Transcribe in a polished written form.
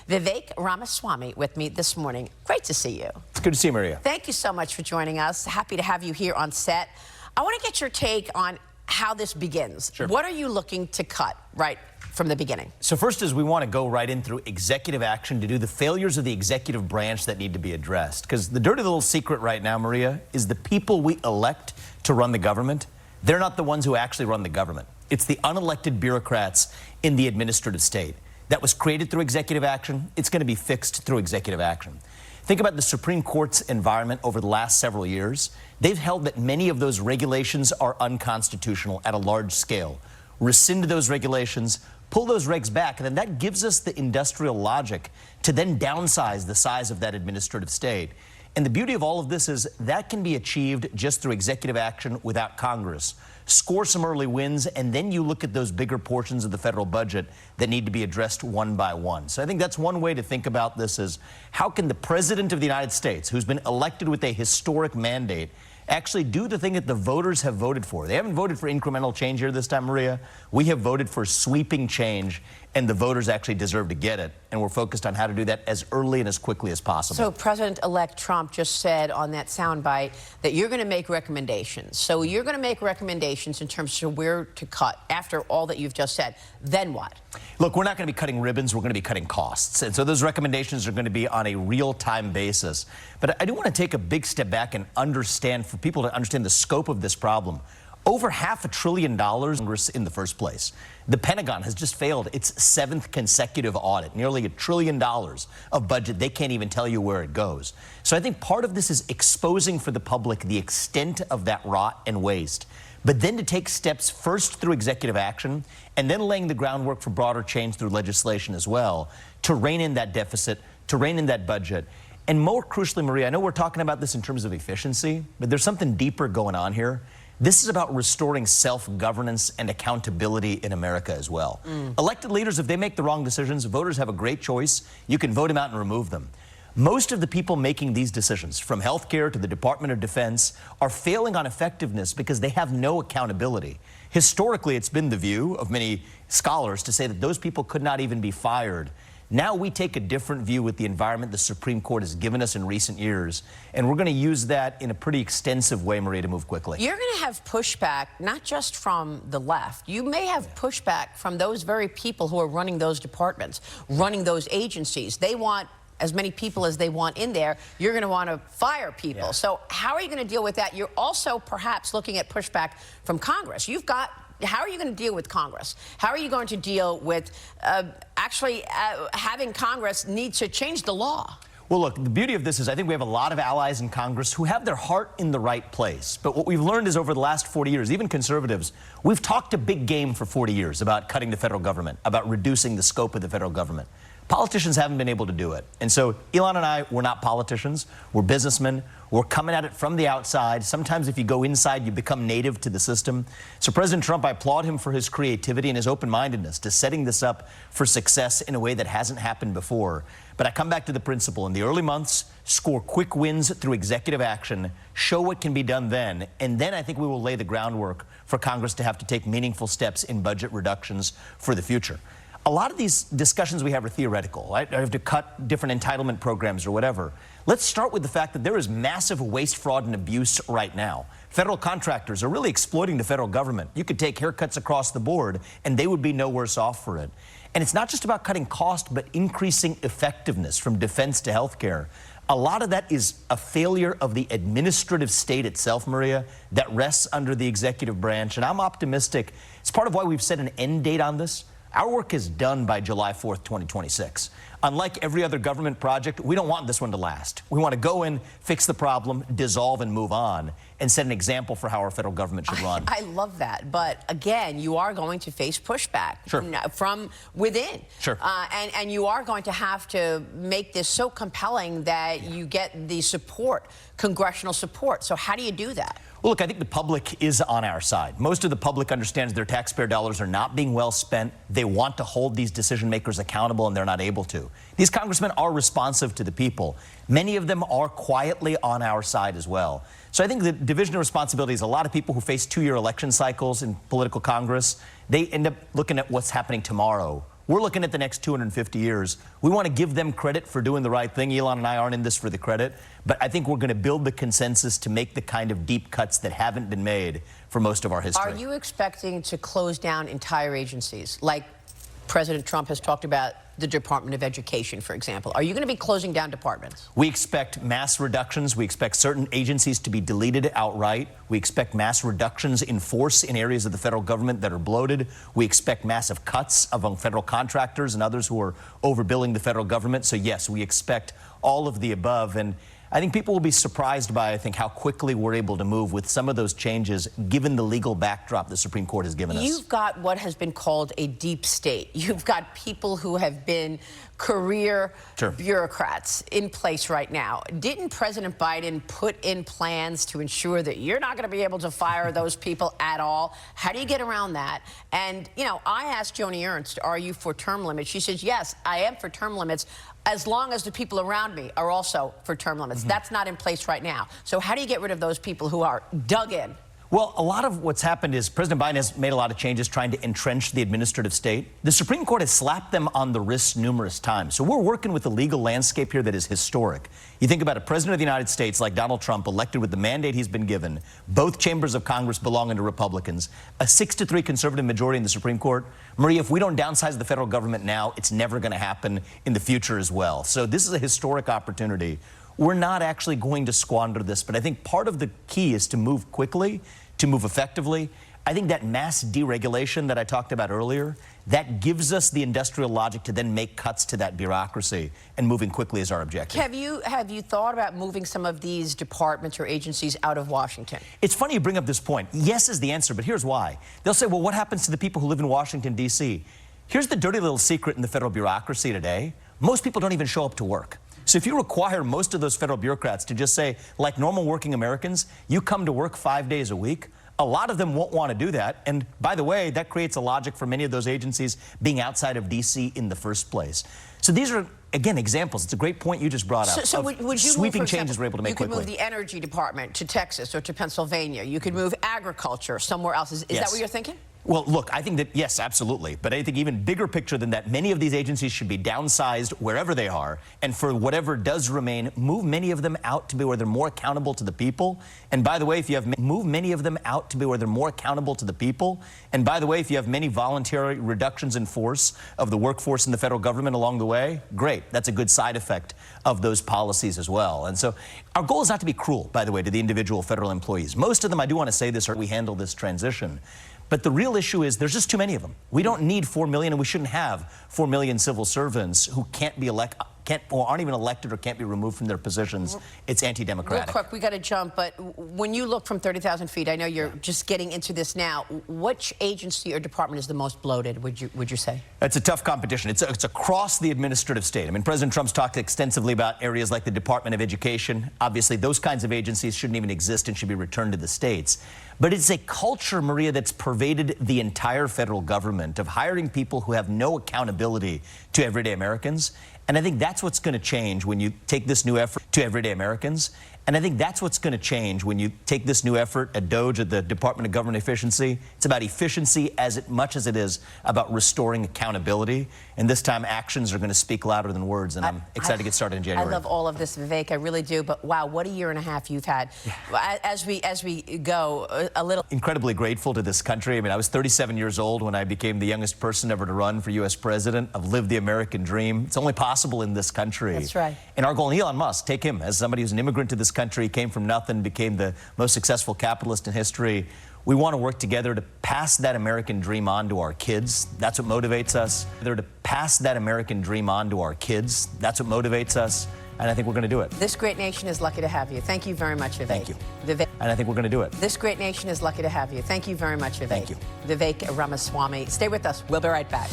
Vivek Ramaswamy with me this morning. Great to see you. It's good to see you, Maria. Thank you so much for joining us. Happy to have you here on set. I want to get your take on how this begins. Sure. What are you looking to cut right from the beginning? So first is we want to go right in through executive action to do the failures of the executive branch that need to be addressed. Because the dirty little secret right now, Maria, is the people we elect to run the government, they're not the ones who actually run the government. It's the unelected bureaucrats in the administrative state. That was created through executive action. It's going to be fixed through executive action. Think about the Supreme Court's environment over the last several years. They've held that many of those regulations are unconstitutional at a large scale. Rescind those regulations, pull those regs back, and then that gives us the industrial logic to then downsize the size of that administrative state. And the beauty of all of this is that can be achieved just through executive action without Congress. Score some early wins, and then you look at those bigger portions of the federal budget that need to be addressed one by one. So I think that's one way to think about this is how can the President of the United States, who's been elected with a historic mandate, actually do the thing that the voters have voted for. They haven't voted for incremental change here this time, Maria. We have voted for sweeping change, and the voters actually deserve to get it. And we're focused on how to do that as early and as quickly as possible. So President-elect Trump just said on that soundbite that you're going to make recommendations. So you're going to make recommendations in terms of where to cut after all that you've just said. Then what? Look, we're not going to be cutting ribbons. We're going to be cutting costs. And so those recommendations are going to be on a real-time basis. But I do want to take a big step back and understand, for people to understand the scope of this problem. Over $500 billion in the first place. The Pentagon has just failed its 7th consecutive audit, nearly $1 trillion of budget. They can't even tell you where it goes. So I think part of this is exposing for the public the extent of that rot and waste, but then to take steps first through executive action and then laying the groundwork for broader change through legislation as well to rein in that deficit, to rein in that budget. And more crucially, Maria, I know we're talking about this in terms of efficiency, but there's something deeper going on here. This is about restoring self-governance and accountability in America as well. Elected leaders, if they make the wrong decisions, voters have a great choice. You can vote them out and remove them. Most of the people making these decisions, from healthcare to the Department of Defense, are failing on effectiveness because they have no accountability. Historically, it's been the view of many scholars to say that those people could not even be fired. Now we take a different view with the environment the Supreme Court has given us in recent years, and we're going to use that in a pretty extensive way, Maria, to move quickly. You're going to have pushback, not just from the left. You may have pushback from those very people who are running those departments, running those agencies. They want as many people as they want in there. You're going to want to fire people. Yeah. So how are you going to deal with that? You're also perhaps looking at pushback from Congress. How are you going to deal with Congress? How are you going to deal with having Congress need to change the law? Well, look, the beauty of this is I think we have a lot of allies in Congress who have their heart in the right place. But what we've learned is over the last 40 years, even conservatives, we've talked a big game for 40 years about cutting the federal government, about reducing the scope of the federal government. Politicians haven't been able to do it. And so Elon and I, we're not politicians. We're businessmen. We're coming at it from the outside. Sometimes if you go inside, you become native to the system. So President Trump, I applaud him for his creativity and his open-mindedness to setting this up for success in a way that hasn't happened before. But I come back to the principle. In the early months, score quick wins through executive action, show what can be done then, and then I think we will lay the groundwork for Congress to have to take meaningful steps in budget reductions for the future. A lot of these discussions we have are theoretical, right? I have to cut different entitlement programs or whatever. Let's start with the fact that there is massive waste, fraud, and abuse right now. Federal contractors are really exploiting the federal government. You could take haircuts across the board, and they would be no worse off for it. And it's not just about cutting cost, but increasing effectiveness from defense to healthcare. A lot of that is a failure of the administrative state itself, Maria, that rests under the executive branch. And I'm optimistic. It's part of why we've set an end date on this. Our work is done by July 4th, 2026. Unlike every other government project, we don't want this one to last. We want to go in, fix the problem, dissolve, and move on, and set an example for how our federal government should run. I love that. But again, you are going to face pushback from within. Sure. And you are going to have to make this so compelling that you get the support, congressional support. So how do you do that? Well, look, I think the public is on our side. Most of the public understands their taxpayer dollars are not being well spent. They want to hold these decision makers accountable, and they're not able to. These congressmen are responsive to the people. Many of them are quietly on our side as well. So I think the division of responsibilities, a lot of people who face two-year election cycles in political Congress, they end up looking at what's happening tomorrow We're looking at the next 250 years. We want to give them credit for doing the right thing. Elon and I aren't in this for the credit, but I think we're going to build the consensus to make the kind of deep cuts that haven't been made for most of our history. Are you expecting to close down entire agencies, like President Trump has talked about the Department of Education, for example? Are you going to be closing down departments? We expect mass reductions. We expect certain agencies to be deleted outright. We expect mass reductions in force in areas of the federal government that are bloated. We expect massive cuts among federal contractors and others who are overbilling the federal government. So yes, we expect all of the above. And I think people will be surprised by, how quickly we're able to move with some of those changes, given the legal backdrop the Supreme Court has given us. You've got what has been called a deep state. You've got people who have been career bureaucrats in place right now. Didn't President Biden put in plans to ensure that you're not going to be able to fire those people at all? How do you get around that? And, I asked Joni Ernst, are you for term limits? She says, yes, I am for term limits, as long as the people around me are also for term limits. That's not in place right now. So how do you get rid of those people who are dug in? Well, a lot of what's happened is President Biden has made a lot of changes trying to entrench the administrative state. The Supreme Court has slapped them on the wrists numerous times. So we're working with a legal landscape here that is historic. You think about a president of the United States like Donald Trump, elected with the mandate he's been given, both chambers of Congress belonging to Republicans, a 6-3 conservative majority in the Supreme Court. Maria, if we don't downsize the federal government now, it's never going to happen in the future as well. So this is a historic opportunity. We're not actually going to squander this, but I think part of the key is to move quickly, to move effectively. I think that mass deregulation that I talked about earlier, that gives us the industrial logic to then make cuts to that bureaucracy, and moving quickly is our objective. Have you thought about moving some of these departments or agencies out of Washington? It's funny you bring up this point. Yes is the answer, but here's why. They'll say, well, what happens to the people who live in Washington, D.C.? Here's the dirty little secret in the federal bureaucracy today. Most people don't even show up to work. So if you require most of those federal bureaucrats to just say, like normal working Americans, you come to work 5 days a week, a lot of them won't want to do that. And by the way, that creates a logic for many of those agencies being outside of D.C. in the first place. So these are, again, examples. It's a great point you just brought up. So would you sweeping move, changes we're able to make quickly. You could move the energy department to Texas or to Pennsylvania. You could move agriculture somewhere else. Is that what you're thinking? Well, look, I think that, yes, absolutely. But I think even bigger picture than that, many of these agencies should be downsized wherever they are. And for whatever does remain, move many of them out to be where they're more accountable to the people. And by the way, if you have move many of them out to be where they're more accountable to the people. And by the way, if you have many voluntary reductions in force of the workforce in the federal government along the way, great. That's a good side effect of those policies as well. And so our goal is not to be cruel, by the way, to the individual federal employees. Most of them, I do want to say this, we handle this transition. But the real issue is there's just too many of them. We don't need 4 million, and we shouldn't have 4 million civil servants who can't be or aren't even elected or can't be removed from their positions. It's anti-democratic. Real quick, we got to jump, but when you look from 30,000 feet, I know you're just getting into this now. Which agency or department is the most bloated, would you say? It's a tough competition. It's across the administrative state. I mean, President Trump's talked extensively about areas like the Department of Education. Obviously, those kinds of agencies shouldn't even exist and should be returned to the states. But it's a culture, Maria, that's pervaded the entire federal government of hiring people who have no accountability to everyday Americans. And I think that's what's going to change when you take this new effort to everyday Americans. And I think that's what's going to change when you take this new effort at DOGE, at the Department of Government Efficiency. It's about efficiency as much as it is about restoring accountability. And this time, actions are going to speak louder than words. And I'm excited to get started in January. I love all of this, Vivek. I really do. But wow, what a year and a half you've had. As we go, a little. Incredibly grateful to this country. I mean, I was 37 years old when I became the youngest person ever to run for U.S. president. I've lived the American dream. It's only possible in this country. That's right. And our goal, and Elon Musk, take him as somebody who's an immigrant to this country, came from nothing, became the most successful capitalist in history. We want to work together to pass that American dream on to our kids. That's what motivates us. They're to pass that American dream on to our kids. That's what motivates us. And I think we're going to do it. This great nation is lucky to have you. Thank you very much, Vivek. Thank you. Vivek. And I think we're going to do it. This great nation is lucky to have you. Thank you very much, Vivek. Thank you. Vivek Ramaswamy. Stay with us. We'll be right back.